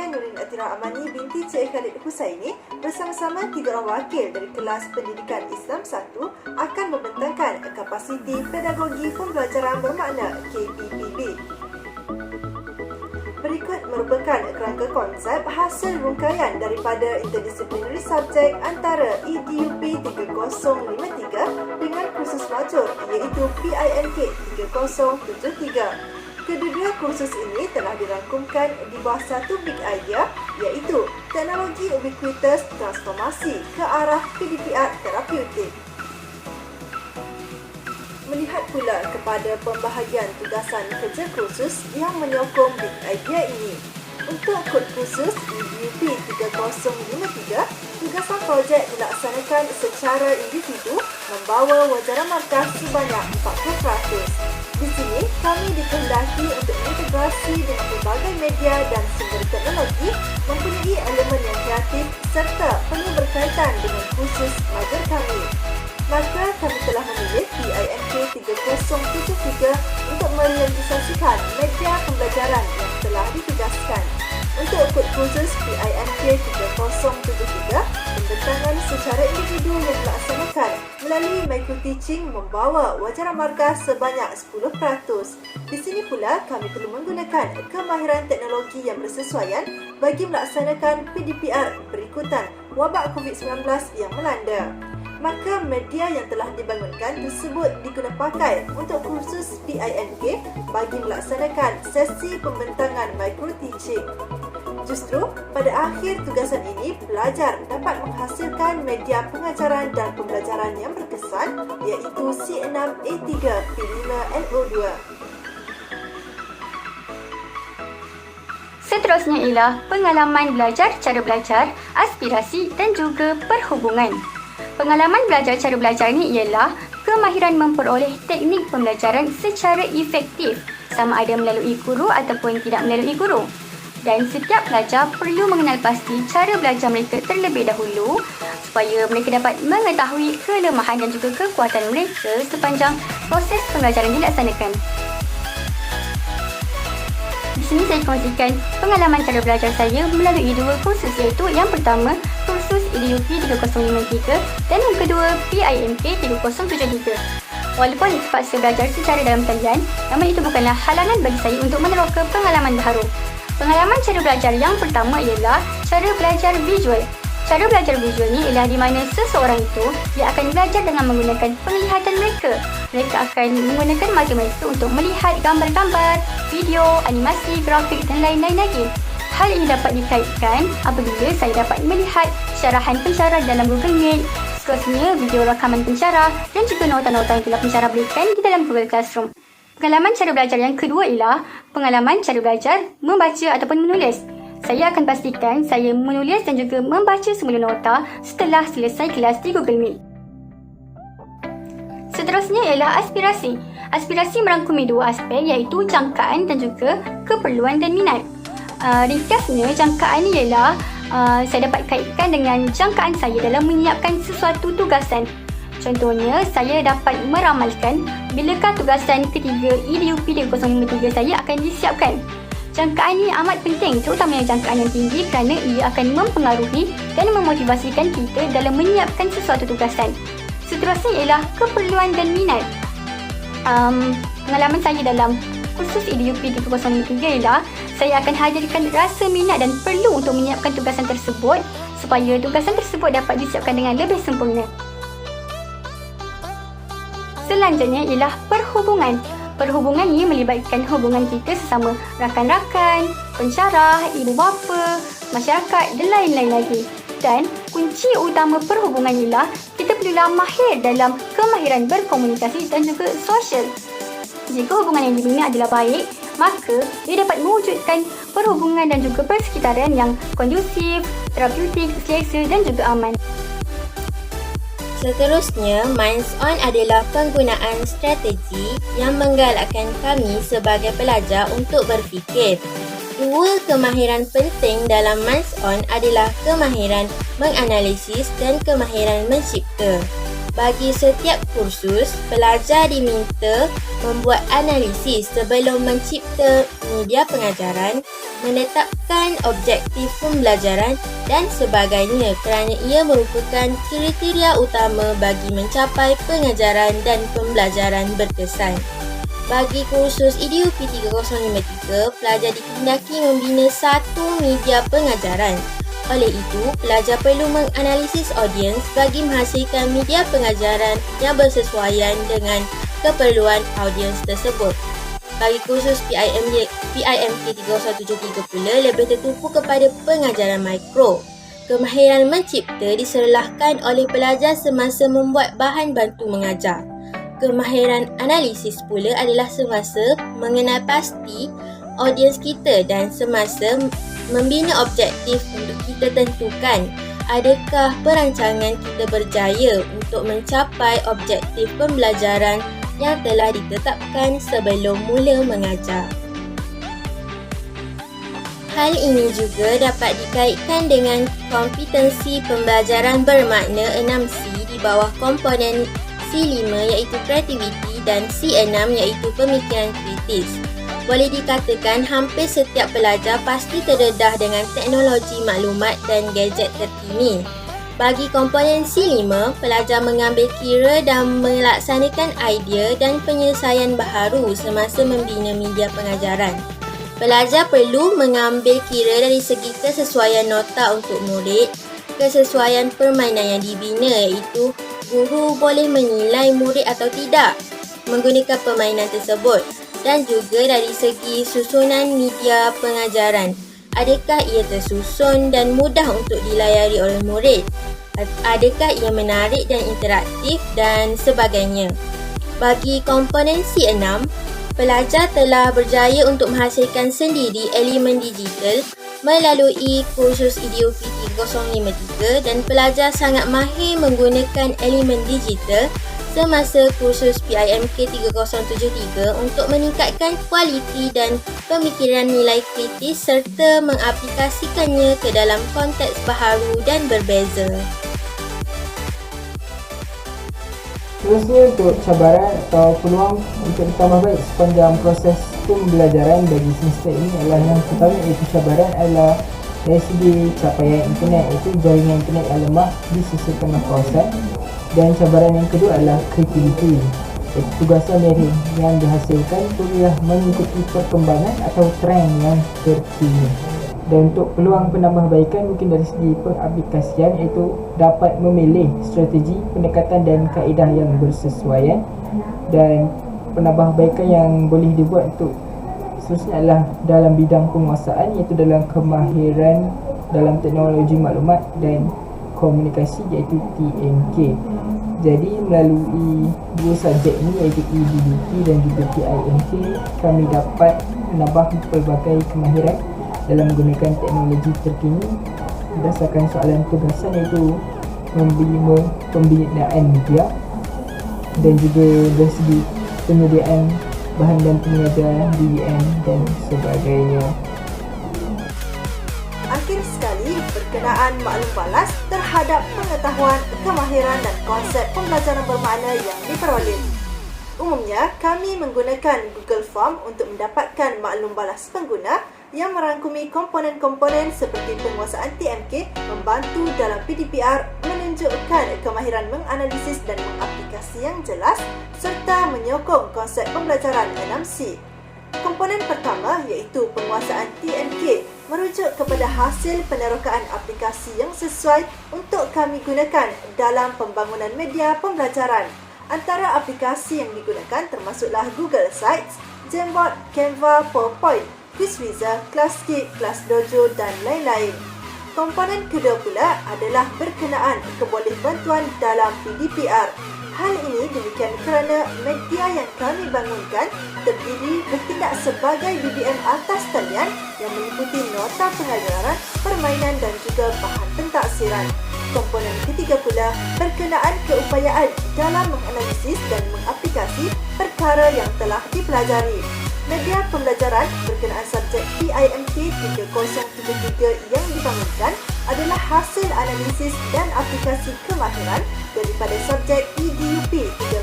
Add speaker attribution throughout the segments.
Speaker 1: saya Nurin Atira Amani binti Cik Khalid Husaini bersama-sama 3 orang wakil dari kelas Pendidikan Islam 1 akan membentangkan kapasiti pedagogi pembelajaran bermakna KPPB. Berikut merupakan kerangka konsep hasil rungkaian daripada interdisciplinary subjek antara EDUP 3053 dengan kursus majur iaitu PINK 3073. Kedua-dua kursus ini telah dirangkumkan di bawah satu big idea iaitu teknologi ubiquitous transformasi ke arah PDPR terapeutik. Melihat pula kepada pembahagian tugasan kerja kursus yang menyokong big idea ini. Untuk kod kursus EDUP 3053, tugasan projek dilaksanakan secara individu membawa wajaran markah sebanyak 40%. Di sini, kami dikehendaki untuk integrasi dengan pelbagai media dan sumber teknologi mempunyai elemen yang kreatif serta penuh berkaitan dengan kursus major kami. Maka kami telah memilih PINK 3073 untuk merealisasikan media pembelajaran yang telah ditugaskan. Untuk kod kursus PINK 3073, pembentangan secara individu yang dilaksanakan melalui micro-teaching membawa wajaran markah sebanyak 10%. Di sini pula kami perlu menggunakan kemahiran teknologi yang bersesuaian bagi melaksanakan PDPR berikutan wabak COVID-19 yang melanda. Maka media yang telah dibangunkan tersebut digunapakai untuk kursus PINK bagi melaksanakan sesi pembentangan micro-teaching. Justru, pada akhir tugasan ini, pelajar dapat menghasilkan media pengajaran dan pembelajaran yang berkesan iaitu C6A3 P5NO2.
Speaker 2: Seterusnya ialah pengalaman belajar cara belajar, aspirasi dan juga perhubungan. Pengalaman belajar cara belajar ni ialah kemahiran memperoleh teknik pembelajaran secara efektif sama ada melalui guru ataupun tidak melalui guru. Dan setiap pelajar perlu mengenal pasti cara belajar mereka terlebih dahulu supaya mereka dapat mengetahui kelemahan dan juga kekuatan mereka sepanjang proses pembelajaran dilaksanakan. Di sini saya kongsikan pengalaman cara belajar saya melalui 2 kursus iaitu yang pertama kursus EDUP 3053 dan yang kedua PINK 3073. Walaupun terpaksa belajar secara dalam talian, namun itu bukanlah halangan bagi saya untuk meneroka pengalaman baharu. Pengalaman cara belajar yang pertama ialah cara belajar visual. Cara belajar visual ni ialah di mana seseorang itu dia akan belajar dengan menggunakan penglihatan mereka. Mereka akan menggunakan mata mereka untuk melihat gambar-gambar, video, animasi, grafik dan lain-lain lagi. Hal ini dapat dikaitkan apabila saya dapat melihat syarahan pensyarah dalam Google Meet, seterusnya video rakaman pensyarah dan juga nota-nota yang telah pensyarah berikan di dalam Google Classroom. Pengalaman cara belajar yang kedua ialah pengalaman cara belajar membaca ataupun menulis. Saya akan pastikan saya menulis dan juga membaca semula nota setelah selesai kelas di Google Meet. Seterusnya ialah aspirasi. Aspirasi merangkumi 2 aspek iaitu jangkaan dan juga keperluan dan minat. Ringkasnya, jangkaan ni ialah saya dapat kaitkan dengan jangkaan saya dalam menyiapkan sesuatu tugasan. Contohnya, saya dapat meramalkan bilakah tugasan ketiga EDUP 3053 saya akan disiapkan. Jangkaan ini amat penting, terutamanya jangkaan yang tinggi kerana ia akan mempengaruhi dan memotivasikan kita dalam menyiapkan sesuatu tugasan. Seterusnya ialah keperluan dan minat. Pengalaman saya dalam kursus EDUP 3053 ialah saya akan hadirkan rasa minat dan perlu untuk menyiapkan tugasan tersebut supaya tugasan tersebut dapat disiapkan dengan lebih sempurna. Selanjutnya ialah perhubungan. Perhubungan ini melibatkan hubungan kita sesama rakan-rakan, pensyarah, ibu bapa, masyarakat dan lain-lain lagi. Dan kunci utama perhubungan ialah kita perlulah mahir dalam kemahiran berkomunikasi dan juga sosial. Jika hubungan yang dibina adalah baik, maka ia dapat mewujudkan perhubungan dan juga persekitaran yang kondusif, terapeutik, selesa dan juga aman.
Speaker 3: Seterusnya, Minds-On adalah penggunaan strategi yang menggalakkan kami sebagai pelajar untuk berfikir. 2 kemahiran penting dalam Minds-On adalah kemahiran menganalisis dan kemahiran mencipta. Bagi setiap kursus, pelajar diminta membuat analisis sebelum mencipta media pengajaran, menetapkan objektif pembelajaran dan sebagainya kerana ia merupakan kriteria utama bagi mencapai pengajaran dan pembelajaran berkesan. Bagi kursus EDUP 3053, pelajar dikehendaki membina satu media pengajaran. Oleh itu, pelajar perlu menganalisis audiens bagi menghasilkan media pengajaran yang bersesuaian dengan keperluan audiens tersebut. Bagi kursus PIMK 3173 pula lebih tertumpu kepada pengajaran mikro. Kemahiran mencipta diserlahkan oleh pelajar semasa membuat bahan bantu mengajar. Kemahiran analisis pula adalah semasa mengenal pasti audiens kita dan semasa membina objektif untuk kita tentukan adakah perancangan kita berjaya untuk mencapai objektif pembelajaran yang telah ditetapkan sebelum mula mengajar. Hal ini juga dapat dikaitkan dengan kompetensi pembelajaran bermakna 6C di bawah komponen C5 iaitu kreativiti dan C6 iaitu pemikiran kritis. Boleh dikatakan hampir setiap pelajar pasti terdedah dengan teknologi maklumat dan gadget terkini. Bagi komponen C5, pelajar mengambil kira dan melaksanakan idea dan penyelesaian baharu semasa membina media pengajaran. Pelajar perlu mengambil kira dari segi kesesuaian nota untuk murid, kesesuaian permainan yang dibina iaitu guru boleh menilai murid atau tidak menggunakan permainan tersebut, dan juga dari segi susunan media pengajaran. Adakah ia tersusun dan mudah untuk dilayari oleh murid? Adakah ia menarik dan interaktif dan sebagainya? Bagi komponen C6, pelajar telah berjaya untuk menghasilkan sendiri elemen digital melalui kursus EDUP 3053 dan pelajar sangat mahir menggunakan elemen digital semasa kursus PIMK 3073 untuk meningkatkan kualiti dan pemikiran nilai kritis serta mengaplikasikannya ke dalam konteks baharu dan berbeza.
Speaker 4: Seterusnya untuk cabaran atau peluang untuk ditambah baik sepanjang proses pembelajaran bagi semester ini adalah yang pertama iaitu cabaran adalah dari segi capaian internet, iaitu jaringan internet yang lemah di sisi tengah kawasan. Dan cabaran yang kedua adalah kreativiti, iaitu tugasan daring yang dihasilkan perlulah mengikuti perkembangan atau trend yang terkini. Dan untuk peluang penambahbaikan mungkin dari segi pengaplikasian, iaitu dapat memilih strategi, pendekatan dan kaedah yang bersesuaian. Dan penambahbaikan yang boleh dibuat untuk seterusnya adalah dalam bidang penguasaan, iaitu dalam kemahiran dalam teknologi maklumat dan komunikasi iaitu TNK. Jadi melalui dua subjek ini iaitu EDUP dan juga PIMK, kami dapat menambah pelbagai kemahiran dalam menggunakan teknologi terkini berdasarkan soalan tugasan iaitu pembinaan media dan juga dari segi penyediaan bahan dan pengajar DBM dan sebagainya.
Speaker 1: Akhir sekali, berkenaan maklum balas terhadap pengetahuan, kemahiran dan konsep pembelajaran bermakna yang diperoleh. Umumnya, kami menggunakan Google Form untuk mendapatkan maklum balas pengguna yang merangkumi komponen-komponen seperti penguasaan TMK, membantu dalam PDPR, menunjukkan kemahiran menganalisis dan mengaplikasi yang jelas, serta menyokong konsep pembelajaran 6C. Komponen pertama iaitu penguasaan TMK merujuk kepada hasil penerokaan aplikasi yang sesuai untuk kami gunakan dalam pembangunan media pembelajaran. Antara aplikasi yang digunakan termasuklah Google Sites, Jamboard, Canva, PowerPoint, Quizizzer, ClassKit, ClassDojo dan lain-lain. Komponen kedua pula adalah berkenaan kebolehbantuan dalam PDPR. Hal ini demikian kerana media yang kami bangunkan terdiri bertindak sebagai BBM atas talian yang meliputi nota pengajaran, permainan dan juga bahan pentaksiran. Komponen ketiga pula berkenaan keupayaan dalam menganalisis dan mengaplikasi perkara yang telah dipelajari. Media pembelajaran berkenaan subjek PIMK 3073 yang dibangunkan adalah hasil analisis dan aplikasi kemahiran daripada subjek EDUP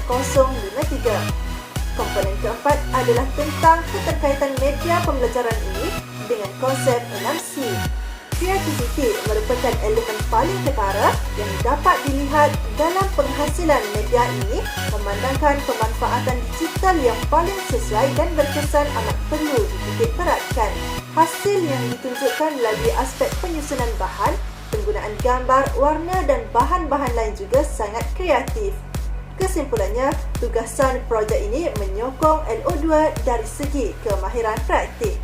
Speaker 1: 3053. Komponen keempat adalah tentang keterkaitan media pembelajaran ini dengan konsep 6C. Kreativiti merupakan elemen paling ketara yang dapat dilihat dalam penghasilan media ini, memandangkan pemanfaatan digital yang paling sesuai dan berkesan amat perlu dititik beratkan. Hasil yang ditunjukkan melalui aspek penyusunan bahan, penggunaan gambar, warna dan bahan-bahan lain juga sangat kreatif. Kesimpulannya, tugasan projek ini menyokong LO2 dari segi kemahiran praktik.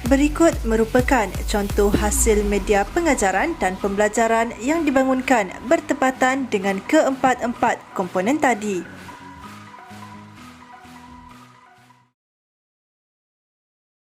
Speaker 1: Berikut merupakan contoh hasil media pengajaran dan pembelajaran yang dibangunkan bertepatan dengan keempat-empat komponen tadi.